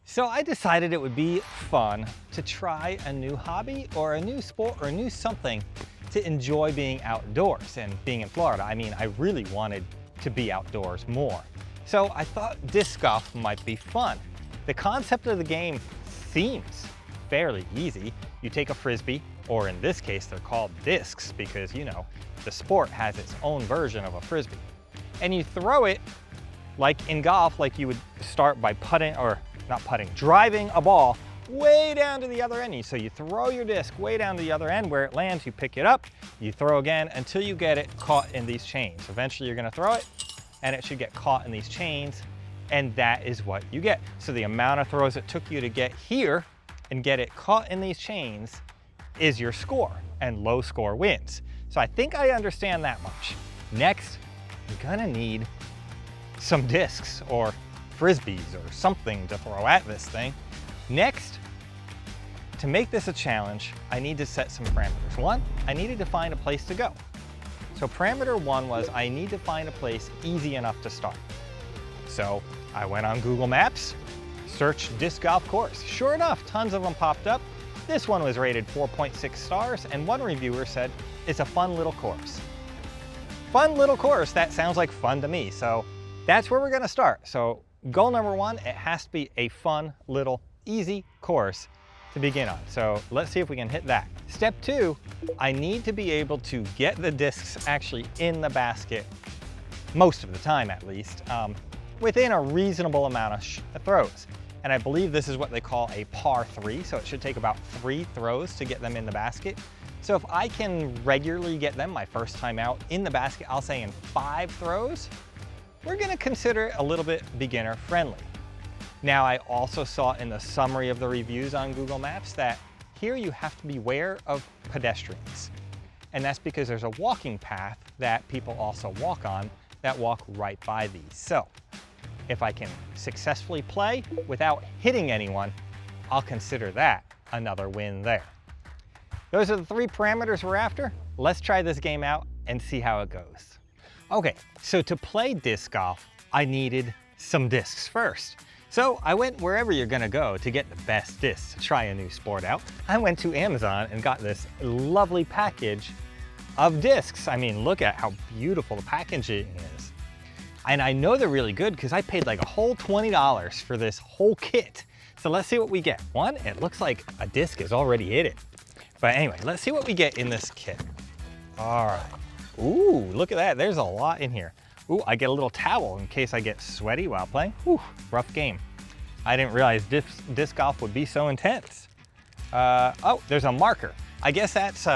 So I decided it would be fun to try a new hobby or a new sport or a new something to enjoy being outdoors and being in Florida. I mean, I really wanted to be outdoors more. So I thought disc golf might be fun. The concept of the game seems fairly easy. You take a frisbee, or in this case, they're called discs because, you know, the sport has its own version of a frisbee. And you throw it like in golf, like you would start by putting, or not putting, driving a ball way down to the other end. So you throw your disc way down to the other end. Where it lands, you pick it up, you throw again until you get it caught in these chains. Eventually you're gonna throw it and it should get caught in these chains, and that is what you get. So the amount of throws it took you to get here and get it caught in these chains is your score, and low score wins. So I think I understand that much. Next, you're gonna need some discs or frisbees or something to throw at this thing. Next, to make this a challenge, I need to set some parameters. One, I needed to find a place to go. So parameter one was I need to find a place easy enough to start. So I went on Google Maps, searched disc golf course. Sure enough, tons of them popped up. This one was rated 4.6 stars, and one reviewer said, it's a fun little course. Fun little course, that sounds like fun to me. So that's where we're gonna start. So goal number one, it has to be a fun little easy course to begin on. So let's see if we can hit that. Step two, I need to be able to get the discs actually in the basket, most of the time at least, within a reasonable amount of throws. And I believe this is what they call a par 3, so it should take about 3 throws to get them in the basket. So if I can regularly get them my first time out in the basket, I'll say in 5 throws, we're gonna consider it a little bit beginner friendly. Now, I also saw in the summary of the reviews on Google Maps that here you have to beware of pedestrians. And that's because there's a walking path that people also walk on that walk right by these. So if I can successfully play without hitting anyone, I'll consider that another win there. Those are the 3 parameters we're after. Let's try this game out and see how it goes. Okay, so to play disc golf, I needed some discs first. So I went wherever you're gonna go to get the best discs to try a new sport out. I went to Amazon and got this lovely package of discs. I mean, look at how beautiful the packaging is. And I know they're really good because I paid like a whole $20 for this whole kit. So let's see what we get. One, it looks like a disc is already in it. But anyway, let's see what we get in this kit. All right. Ooh, look at that. There's a lot in here. Ooh, I get a little towel in case I get sweaty while playing. Ooh, rough game. I didn't realize disc golf would be so intense. Oh, there's a marker. I guess that's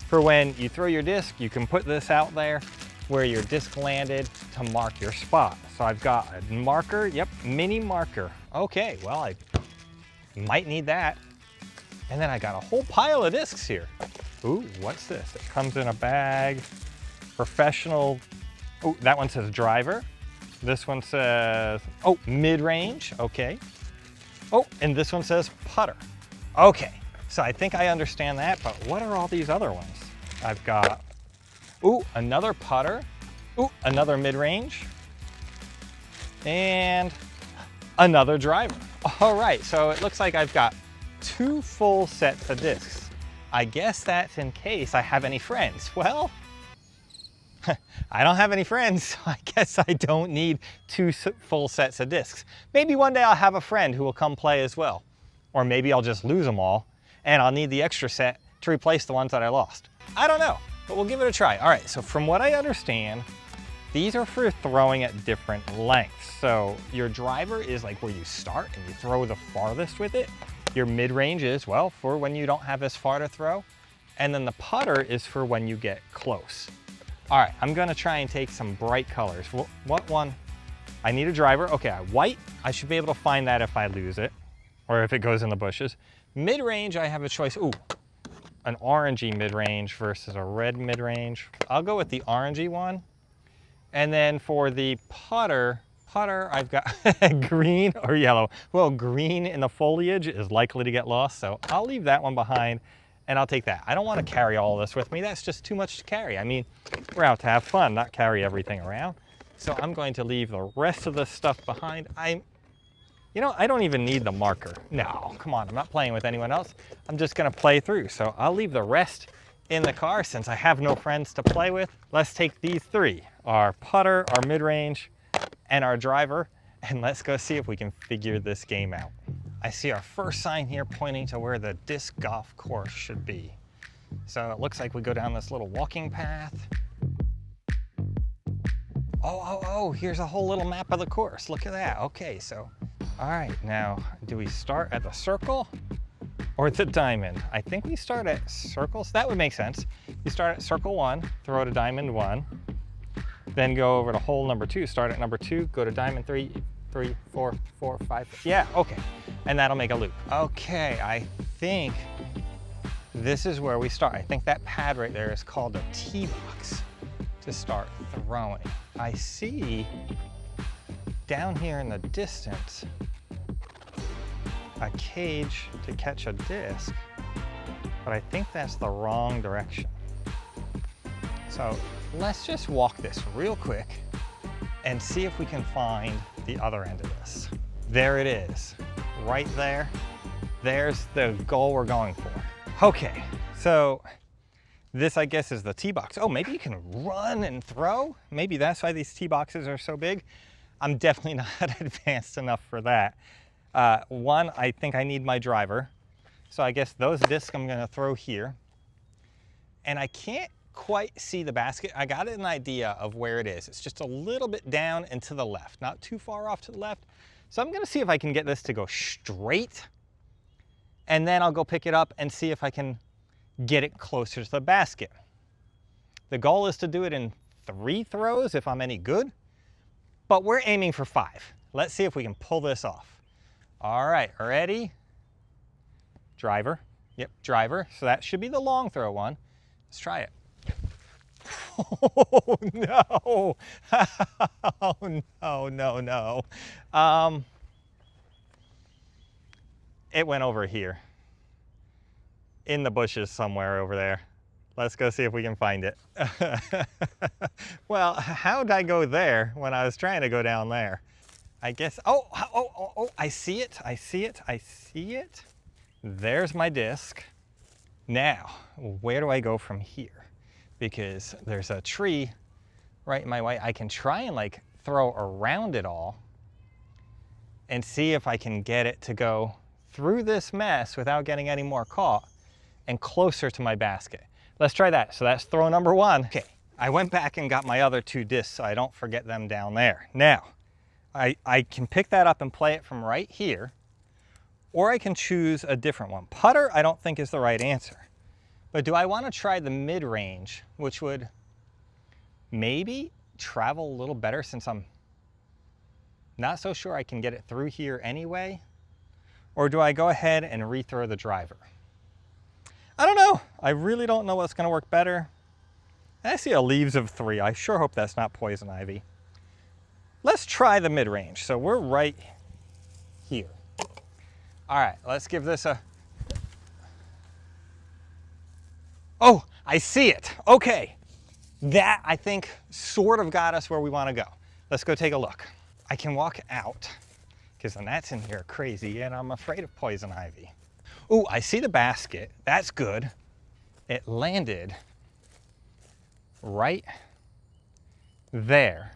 for when you throw your disc, you can put this out there where your disc landed to mark your spot. So I've got a marker, yep, mini marker. Okay, well, I might need that. And then I got a whole pile of discs here. Ooh, what's this? It comes in a bag. Professional. Oh, that one says driver. This one says, oh, mid-range, okay. Oh, and this one says putter. Okay, so I think I understand that, but what are all these other ones? I've got, ooh, another putter. Ooh, another mid-range. And another driver. All right, so it looks like I've got 2 full sets of discs. I guess that's in case I have any friends. Well, I don't have any friends, so I guess I don't need 2 full sets of discs. Maybe one day I'll have a friend who will come play as well. Or maybe I'll just lose them all and I'll need the extra set to replace the ones that I lost. I don't know, but we'll give it a try. All right, so from what I understand, these are for throwing at different lengths. So your driver is like where you start and you throw the farthest with it. Your mid-range is, well, for when you don't have as far to throw. And then the putter is for when you get close. All right, I'm gonna try and take some bright colors. What one? I need a driver. Okay, white, I should be able to find that if I lose it or if it goes in the bushes. Mid-range, I have a choice. Ooh, an orangey mid-range versus a red mid-range. I'll go with the orangey one. And then for the putter, I've got green or yellow. Well, green in the foliage is likely to get lost, so I'll leave that one behind and I'll take that. I don't want to carry all this with me. That's just too much to carry. I mean, we're out to have fun, not carry everything around. So I'm going to leave the rest of the stuff behind. You know, I don't even need the marker. No, come on, I'm not playing with anyone else. I'm just gonna play through. So I'll leave the rest in the car since I have no friends to play with. Let's take these three, our putter, our mid-range, and our driver, and let's go see if we can figure this game out. I see our first sign here pointing to where the disc golf course should be. So it looks like we go down this little walking path. Oh, here's a whole little map of the course. Look at that. Okay, so, all right, now, do we start at the circle or the diamond? I think we start at circles. That would make sense. You start at circle 1, throw to diamond 1, then go over to hole number 2, start at number 2, go to diamond 3, 4, 5. Yeah, okay. And that'll make a loop. Okay, I think this is where we start. I think that pad right there is called a tee box to start throwing. I see down here in the distance a cage to catch a disc, but I think that's the wrong direction. So let's just walk this real quick and see if we can find the other end of this. There it is, right there. There's the goal we're going for. Okay, so this, I guess, is the tee box. Oh, maybe you can run and throw? Maybe that's why these tee boxes are so big. I'm definitely not advanced enough for that. One, I think I need my driver. So I guess those discs I'm gonna throw here. And I can't quite see the basket. I got an idea of where it is. It's just a little bit down and to the left, not too far off to the left. So I'm gonna see if I can get this to go straight, and then I'll go pick it up and see if I can get it closer to the basket. The goal is to do it in 3 throws if I'm any good, but we're aiming for 5. Let's see if we can pull this off. All right, ready? Driver. Yep, driver. So that should be the long throw one. Let's try it. Oh, no. Oh, no. It went over here. In the bushes somewhere over there. Let's go see if we can find it. Well, how'd I go there when I was trying to go down there? I guess, oh, I see it. There's my disc. Now, where do I go from here? Because there's a tree right in my way. I can try and like throw around it all and see if I can get it to go through this mess without getting any more caught and closer to my basket. Let's try that. So that's throw number 1. Okay, I went back and got my other 2 discs so I don't forget them down there. Now, I can pick that up and play it from right here, or I can choose a different one. Putter, I don't think is the right answer. But do I want to try the mid-range, which would maybe travel a little better since I'm not so sure I can get it through here anyway? Or do I go ahead and rethrow the driver? I don't know. I really don't know what's gonna work better. I see a leaves of 3. I sure hope that's not poison ivy. Let's try the mid-range. So we're right here. All right, let's give this a... Oh, I see it. Okay. That, I think, sort of got us where we wanna go. Let's go take a look. I can walk out, because the gnats in here are crazy, and I'm afraid of poison ivy. Ooh, I see the basket. That's good. It landed right there.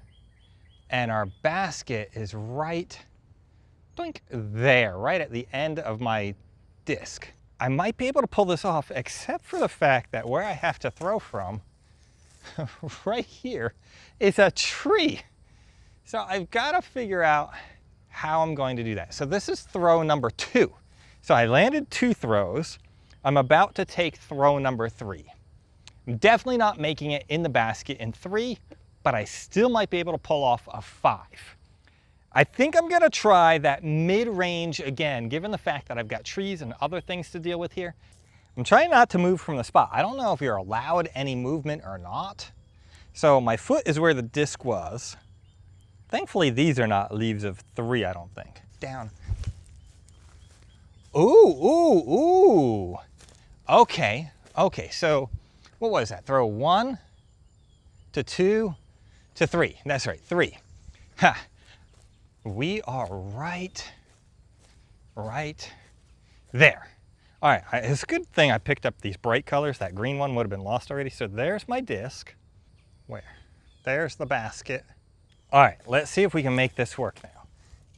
And our basket is right, doink, there, right at the end of my disc. I might be able to pull this off, except for the fact that where I have to throw from, right here, is a tree. So I've got to figure out how I'm going to do that. So this is throw number 2. So I landed 2 throws. I'm about to take throw number 3. I'm definitely not making it in the basket in 3, but I still might be able to pull off a 5. I think I'm gonna try that mid-range again, given the fact that I've got trees and other things to deal with here. I'm trying not to move from the spot. I don't know if you're allowed any movement or not. So my foot is where the disc was. Thankfully, these are not leaves of 3, I don't think. Down. Ooh. Okay, so what was that? Throw 1 to 2 to 3. That's right, 3. Ha. We are right right there. All right, it's a good thing I picked up these bright colors. That green one would have been lost already. So there's my disc. Where? There's the basket. All right, let's see if we can make this work now.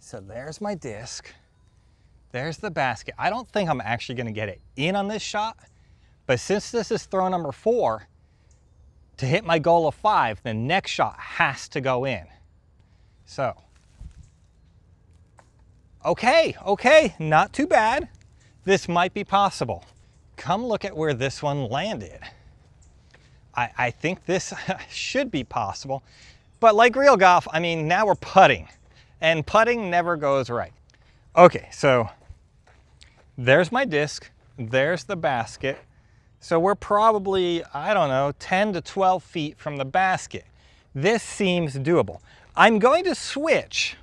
So there's my disc. There's the basket. I don't think I'm actually gonna get it in on this shot, but since this is throw number 4, to hit my goal of 5, the next shot has to go in. So, okay, not too bad. This might be possible. Come look at where this one landed. I think this should be possible, but like real golf, I mean, now we're putting, and putting never goes right. Okay, so there's my disc, there's the basket. So we're probably, I don't know, 10 to 12 feet from the basket. This seems doable. I'm going to switch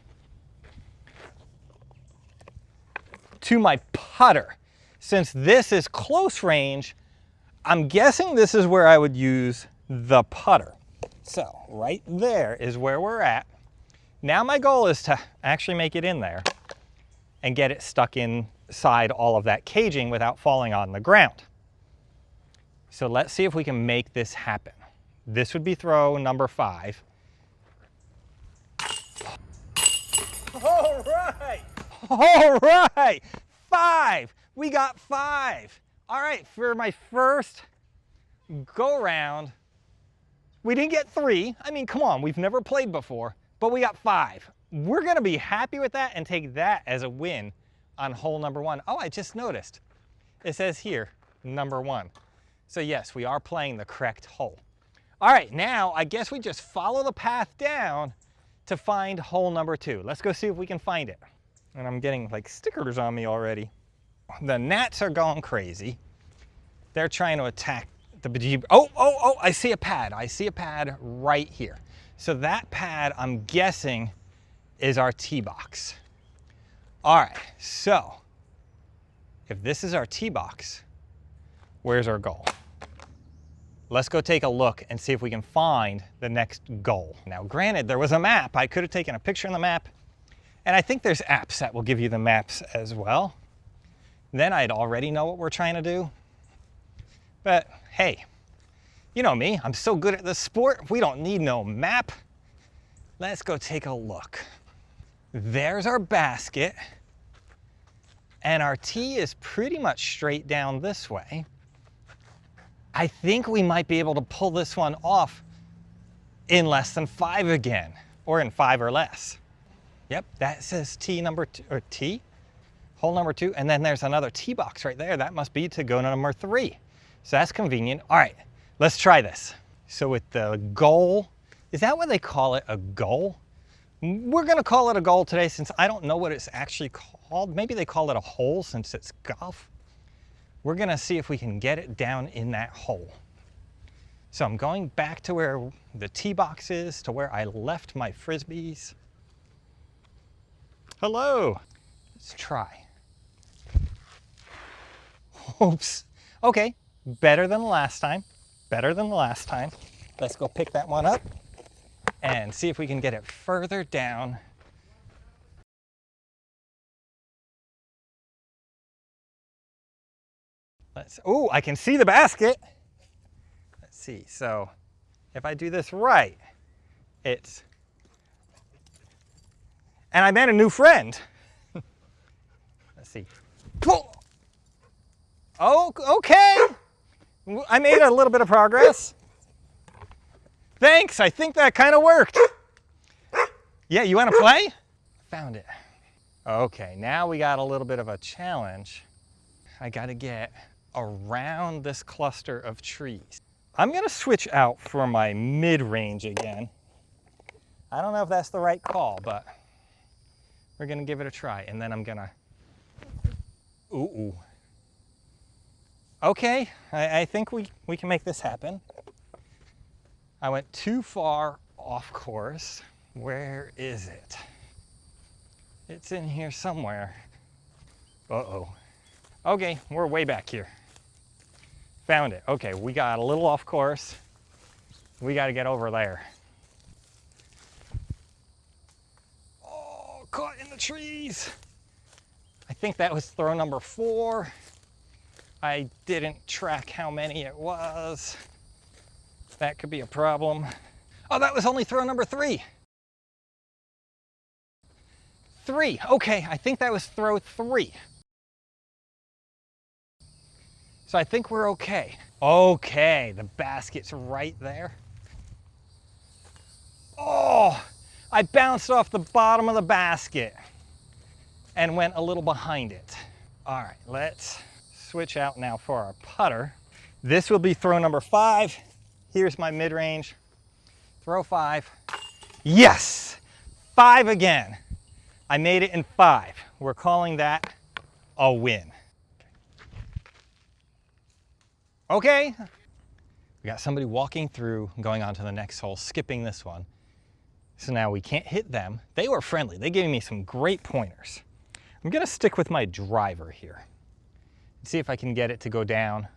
to my putter. Since this is close range, I'm guessing this is where I would use the putter. So right there is where we're at. Now my goal is to actually make it in there and get it stuck inside all of that caging without falling on the ground. So let's see if we can make this happen. This would be throw number 5. All right, 5. We got 5. All right, for my first go round, we didn't get 3. I mean, come on, we've never played before, but we got 5. We're gonna be happy with that and take that as a win on hole number 1. Oh, I just noticed. It says here, number 1. So yes, we are playing the correct hole. All right, now I guess we just follow the path down to find hole number 2. Let's go see if we can find it. And I'm getting like stickers on me already. The gnats are going crazy. They're trying to attack the bejeeb. Oh, I see a pad. I see a pad right here. So that pad, I'm guessing, is our tee box. All right, so if this is our tee box, where's our goal? Let's go take a look and see if we can find the next goal. Now, granted, there was a map. I could have taken a picture on the map, and I think there's apps that will give you the maps as well. Then I'd already know what we're trying to do. But hey, you know me, I'm so good at this sport, we don't need no map. Let's go take a look. There's our basket, and our tee is pretty much straight down this way. I think we might be able to pull this one off in less than 5 again, or in 5 or less. Yep, that says tee number 2, or tee, hole number 2, and then there's another tee box right there. That must be to go to number 3. So that's convenient. All right, let's try this. So with the goal, is that what they call it, a goal? We're gonna call it a goal today since I don't know what it's actually called. Maybe they call it a hole since it's golf. We're gonna see if we can get it down in that hole. So I'm going back to where the tee box is, to where I left my Frisbees. Hello, let's try. Oops, okay, better than the last time, better than the last time. Let's go pick that one up and see if we can get it further down. Oh, I can see the basket. Let's see, so if I do this right, it's, and I met a new friend. Let's see. Oh, okay. I made a little bit of progress. Thanks, I think that kind of worked. Yeah, you want to play? Found it. Okay, now we got a little bit of a challenge. I got to get around this cluster of trees. I'm going to switch out for my mid-range again. I don't know if that's the right call, but we're going to give it a try. And then I'm going to, ooh. Okay, I think we can make this happen. I went too far off course. Where is it? It's in here somewhere. Uh-oh. Okay, we're way back here. Found it. Okay, we got a little off course. We got to get over there. Oh, caught in the trees. I think that was throw number 4. I didn't track how many it was. That could be a problem. Oh, that was only throw number 3. 3, okay, I think that was throw 3. So I think we're okay. Okay, the basket's right there. Oh, I bounced off the bottom of the basket and went a little behind it. All right, let's switch out now for our putter. This will be throw number 5. Here's my mid-range. Throw 5. Yes, 5 again. I made it in 5. We're calling that a win. Okay, we got somebody walking through, going on to the next hole, skipping this one. So now we can't hit them. They were friendly. They gave me some great pointers. I'm gonna stick with my driver here and see if I can get it to go down.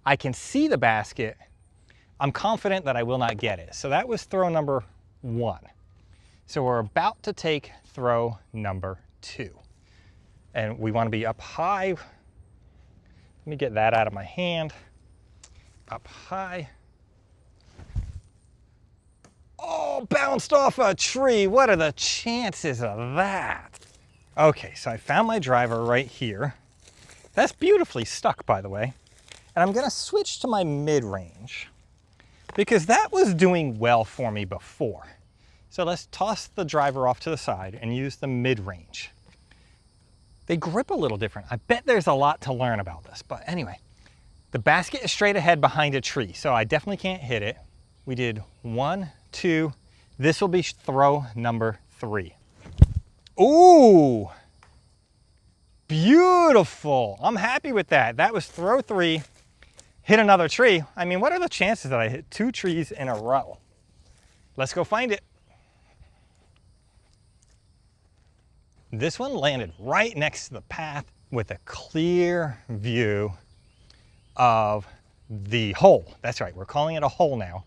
I can see the basket. I'm confident that I will not get it. So that was throw number 1. So we're about to take throw number 2. And we wanna be up high. Let me get that out of my hand. Up high. Oh, bounced off a tree. What are the chances of that? Okay, so I found my driver right here. That's beautifully stuck, by the way. And I'm gonna switch to my mid-range because that was doing well for me before. So let's toss the driver off to the side and use the mid-range. They grip a little different. I bet there's a lot to learn about this, but anyway. The basket is straight ahead behind a tree, so I definitely can't hit it. We did 1, 2. This will be throw number 3. Ooh, beautiful. I'm happy with that. That was throw 3, hit another tree. I mean, what are the chances that I hit 2 trees in a row? Let's go find it. This one landed right next to the path with a clear view of the hole. That's right, we're calling it a hole now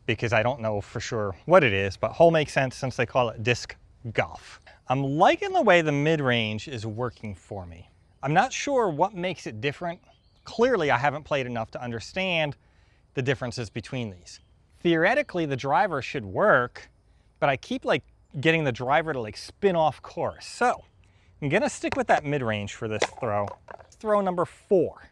because I don't know for sure what it is, but hole makes sense since they call it disc golf. I'm liking the way the mid-range is working for me. I'm not sure what makes it different. Clearly, I haven't played enough to understand the differences between these. Theoretically, the driver should work, but I keep getting the driver to spin off course. So I'm gonna stick with that mid-range for this throw. Throw number 4.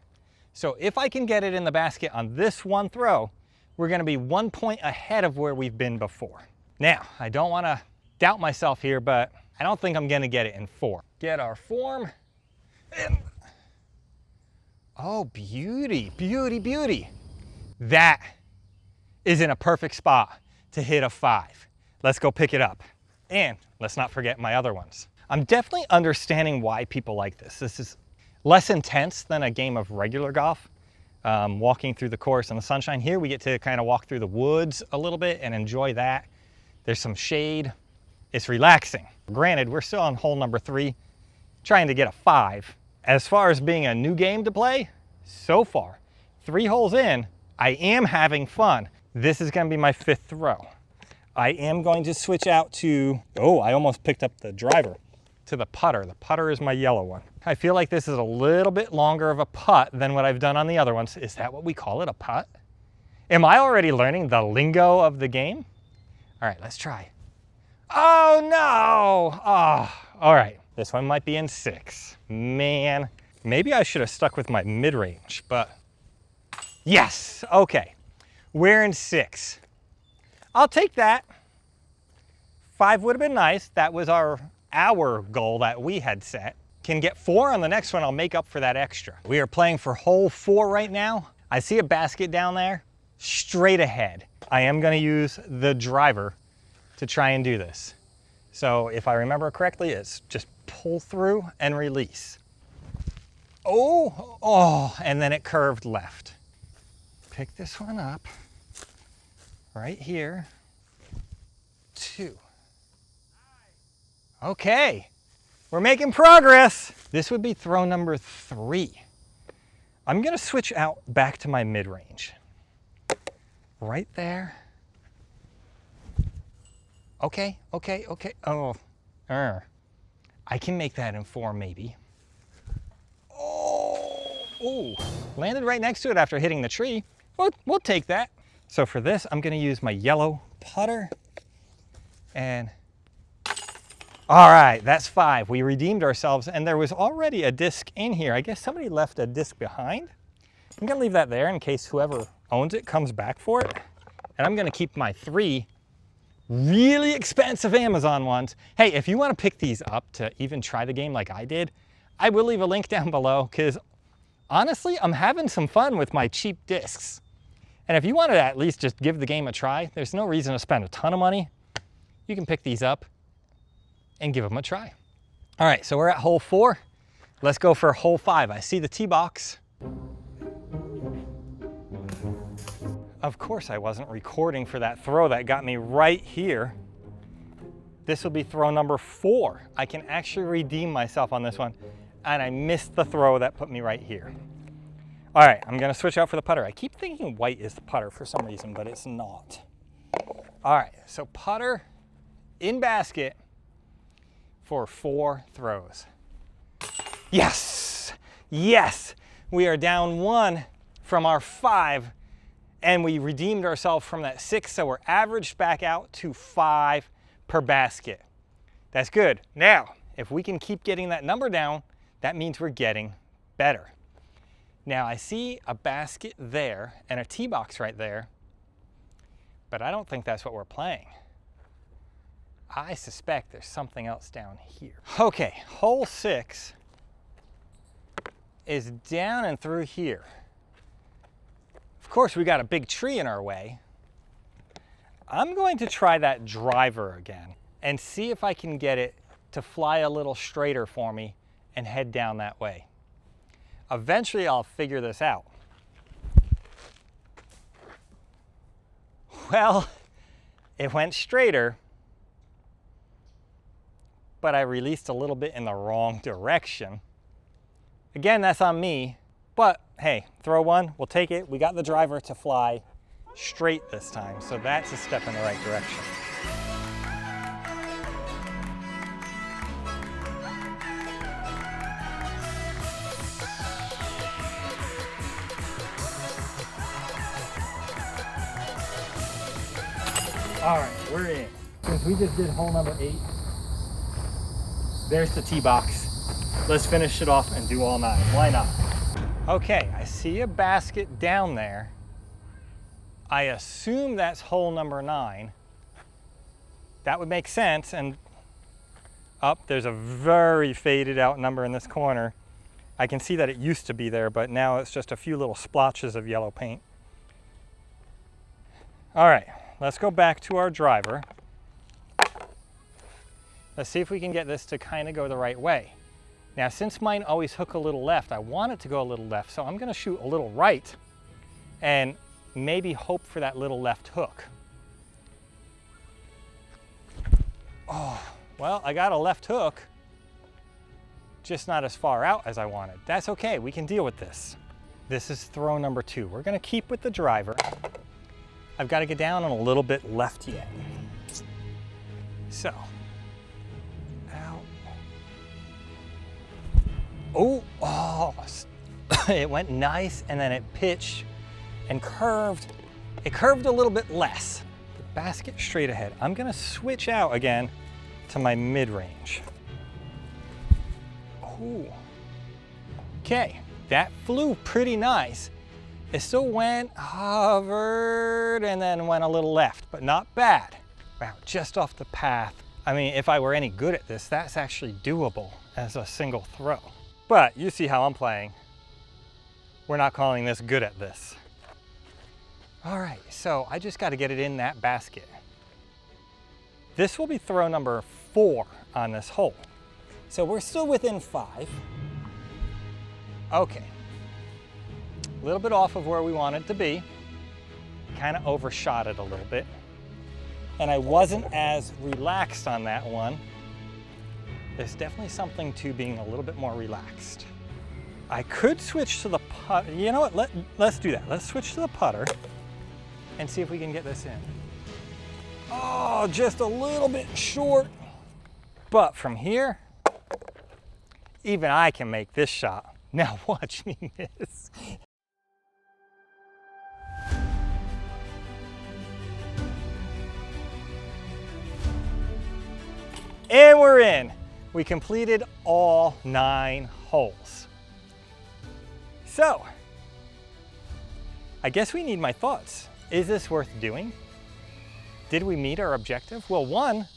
So if I can get it in the basket on this one throw, we're gonna be 1 point ahead of where we've been before. Now, I don't wanna doubt myself here, but I don't think I'm gonna get it in 4. Get our form. And oh, beauty, beauty, beauty. That is in a perfect spot to hit a 5. Let's go pick it up. And let's not forget my other ones. I'm definitely understanding why people like this. This is less intense than a game of regular golf. Walking through the course in the sunshine. Here we get to kind of walk through the woods a little bit and enjoy that. There's some shade. It's relaxing. Granted, we're still on hole number 3, trying to get a 5. As far as being a new game to play, so far, 3 holes in, I am having fun. This is gonna be my 5th throw. I am going to switch out to, oh, I almost picked up the driver, to the putter. The putter is my yellow one. I feel like this is a little bit longer of a putt than what I've done on the other ones. Is that what we call it, a putt? Am I already learning the lingo of the game? All right, let's try. Oh no, oh, all right. This one might be in 6. Man, maybe I should have stuck with my mid-range, but yes, okay. We're in 6. I'll take that. 5 would have been nice. That was our goal that we had set. Can get 4 on the next one, I'll make up for that extra. We are playing for hole 4 right now. I see a basket down there, straight ahead. I am gonna use the driver to try and do this. So if I remember correctly, it's just pull through and release. Oh, and then it curved left. Pick this one up, right here, 2. Okay. We're making progress. This would be throw number 3. I'm gonna switch out back to my mid-range. Right there. Okay. Oh, I can make that in 4 maybe. Ooh, landed right next to it after hitting the tree. We'll take that. So for this, I'm gonna use my yellow putter and all right, that's 5. We redeemed ourselves and there was already a disc in here. I guess somebody left a disc behind. I'm gonna leave that there in case whoever owns it comes back for it. And I'm gonna keep my 3 really expensive Amazon ones. Hey, if you wanna pick these up to even try the game like I did, I will leave a link down below because honestly, I'm having some fun with my cheap discs. And if you want to at least just give the game a try, there's no reason to spend a ton of money. You can pick these up and give them a try. All right, so we're at hole 4. Let's go for hole 5. I see the tee box. Of course I wasn't recording for that throw that got me right here. This will be throw number 4. I can actually redeem myself on this one. And I missed the throw that put me right here. All right, I'm gonna switch out for the putter. I keep thinking white is the putter for some reason, but it's not. All right, so putter in basket for 4 throws. Yes, yes. We are down 1 from our 5 and we redeemed ourselves from that 6, so we're averaged back out to 5 per basket. That's good. Now, if we can keep getting that number down, that means we're getting better. Now I see a basket there and a tee box right there, but I don't think that's what we're playing. I suspect there's something else down here. Okay, hole 6 is down and through here. Of course, we got a big tree in our way. I'm going to try that driver again and see if I can get it to fly a little straighter for me and head down that way. Eventually, I'll figure this out. Well, it went straighter, but I released a little bit in the wrong direction. Again, that's on me, but hey, throw 1, we'll take it. We got the driver to fly straight this time, so that's a step in the right direction. All right, we're in. Since we just did hole number 8, there's the tee box. Let's finish it off and do all 9. Why not? Okay, I see a basket down there. I assume that's hole number 9. That would make sense. And up, there's a very faded out number in this corner. I can see that it used to be there, but now it's just a few little splotches of yellow paint. All right. Let's go back to our driver. Let's see if we can get this to kind of go the right way. Now, since mine always hook a little left, I want it to go a little left, so I'm gonna shoot a little right and maybe hope for that little left hook. Oh, well, I got a left hook, just not as far out as I wanted. That's okay, we can deal with this. This is throw number 2. We're gonna keep with the driver. I've got to get down and a little bit left yet. So, out. Oh, it went nice and then it pitched and curved. It curved a little bit less. The basket straight ahead. I'm gonna switch out again to my mid-range. Oh, okay, that flew pretty nice. It still went, hovered, and then went a little left, but not bad. Wow, just off the path. I mean, if I were any good at this, that's actually doable as a single throw. But you see how I'm playing. We're not calling this good at this. All right, so I just got to get it in that basket. This will be throw number 4 on this hole. So we're still within 5. Okay. A little bit off of where we wanted to be. Kind of overshot it a little bit. And I wasn't as relaxed on that one. There's definitely something to being a little bit more relaxed. I could switch to the putter. You know what, let's do that. Let's switch to the putter and see if we can get this in. Oh, just a little bit short. But from here, even I can make this shot. Now watch me miss. And we're in. We completed all 9 holes. So, I guess we need my thoughts. Is this worth doing? Did we meet our objective? Well, one,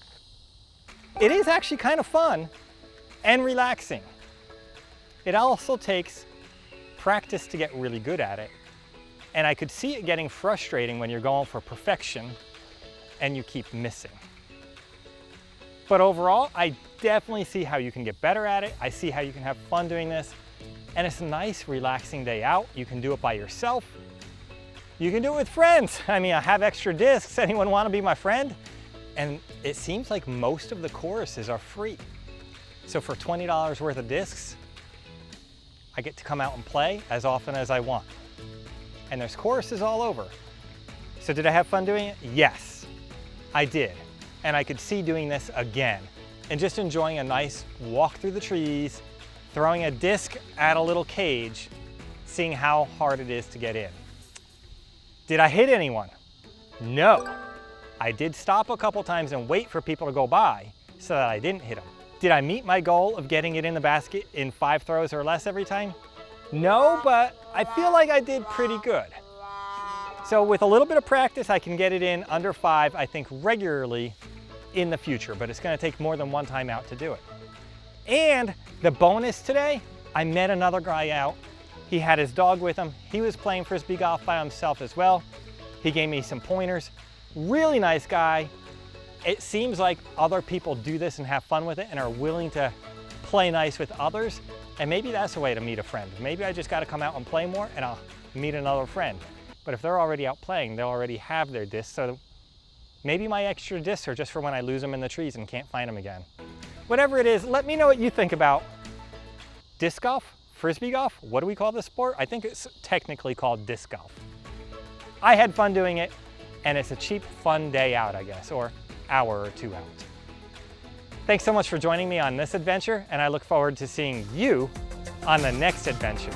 it is actually kind of fun and relaxing. It also takes practice to get really good at it. And I could see it getting frustrating when you're going for perfection and you keep missing. But overall, I definitely see how you can get better at it. I see how you can have fun doing this. And it's a nice, relaxing day out. You can do it by yourself. You can do it with friends. I mean, I have extra discs. Anyone want to be my friend? And it seems like most of the courses are free. So for $20 worth of discs, I get to come out and play as often as I want. And there's courses all over. So did I have fun doing it? Yes, I did. And I could see doing this again and just enjoying a nice walk through the trees, throwing a disc at a little cage, seeing how hard it is to get in. Did I hit anyone? No. I did stop a couple times and wait for people to go by so that I didn't hit them. Did I meet my goal of getting it in the basket in 5 throws or less every time? No, but I feel like I did pretty good. So with a little bit of practice, I can get it in under 5, I think, regularly in the future, but it's gonna take more than one time out to do it. And the bonus today, I met another guy out. He had his dog with him. He was playing Frisbee golf by himself as well. He gave me some pointers. Really nice guy. It seems like other people do this and have fun with it and are willing to play nice with others. And maybe that's a way to meet a friend. Maybe I just gotta come out and play more and I'll meet another friend. But if they're already out playing, they'll already have their discs. So maybe my extra discs are just for when I lose them in the trees and can't find them again. Whatever it is, let me know what you think about disc golf, Frisbee golf. What do we call this sport? I think it's technically called disc golf. I had fun doing it, and it's a cheap, fun day out, I guess, or hour or 2 out. Thanks so much for joining me on this adventure, and I look forward to seeing you on the next adventure.